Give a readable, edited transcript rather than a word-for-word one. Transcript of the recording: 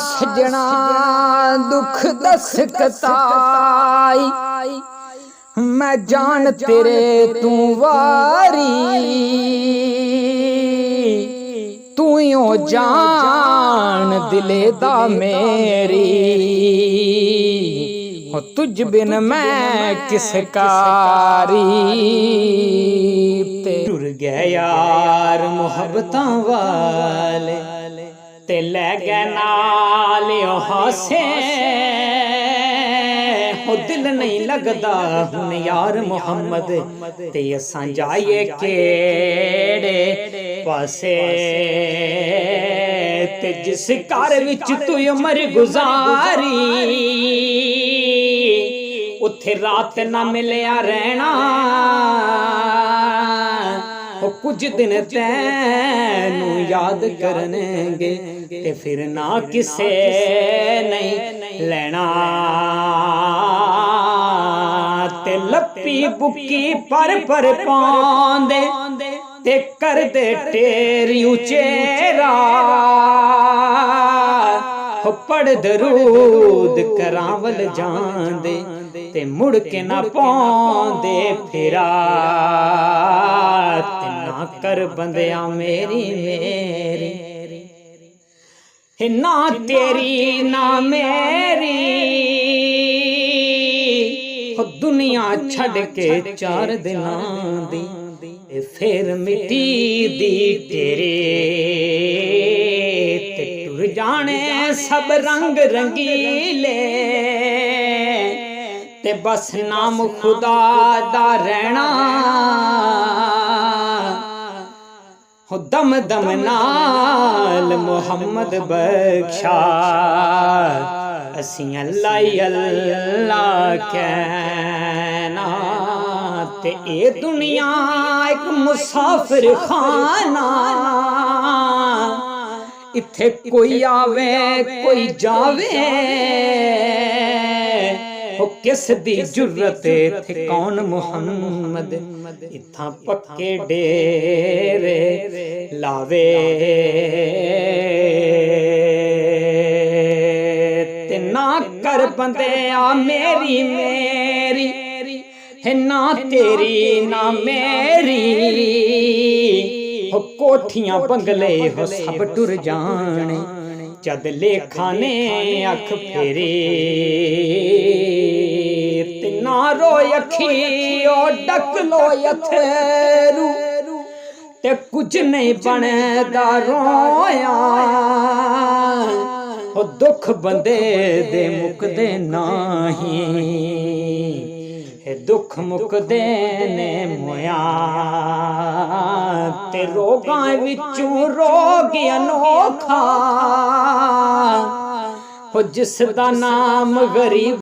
सजना दुख दस कताई, मैं जान तेरे तू वारी, तू यो जान दिले दा मेरी, हो तुझ बिन मैं किस कारी। टुर गए यार मुहब्बतां वाले, ते लै गए नाल हासे, हो दिल नहीं लगदा हुन यार मुहम्मद, ते असां जाइए केड़े पासे। ते जिस घर विच तू उमर गुजारी, उत्थे रात ना मिलिया रहना, वो कुछ दिन तैनू याद करनगे, ते फिर ना किसे नहीं लेना। ते लप्पी बुक्की पर पांदे, ते कर दे टेरी उचेरा, पढ़ दरूद करावल जांदे, ते मुड़ के ना पांदे फिरा। ते ना कर बंदिया मेरी मेरी, ना तेरी ना मेरी, दुनिया छड़ के 4 दिनां दी, फिर मिट्टी दी तेरे। ते टुर जाने सब रंग रंगीले, ते बस नाम खुदा दा रहना, हो दम दम नाल मुहम्मद बख्शा, असीं अल्लाह अल्लाह कहना। ते ए दुनिया एक मुसाफिर खाना, इत्थे कोई आवे कोई जावे, हो किस दी जुर्रत थे कौन मुहम्मद, इत्थां पक्के डेरे लावे। ते ना कर बंदिया मेरी मेरी, ना तेरी ना मेरी, हो कोठियां बंगले हो सब टुर जाने, जद लेखा ने अख फेरे। ते ना रोय अखी ओ डक लो अथेरू, ते कुछ नहीं बनदा रोया, हो दुख बंदे दे मुकदे नहीं, दुख मुकदे ने मोया। ते रोगां विचों रोग अनोखा, हो जिस दा नाम गरीब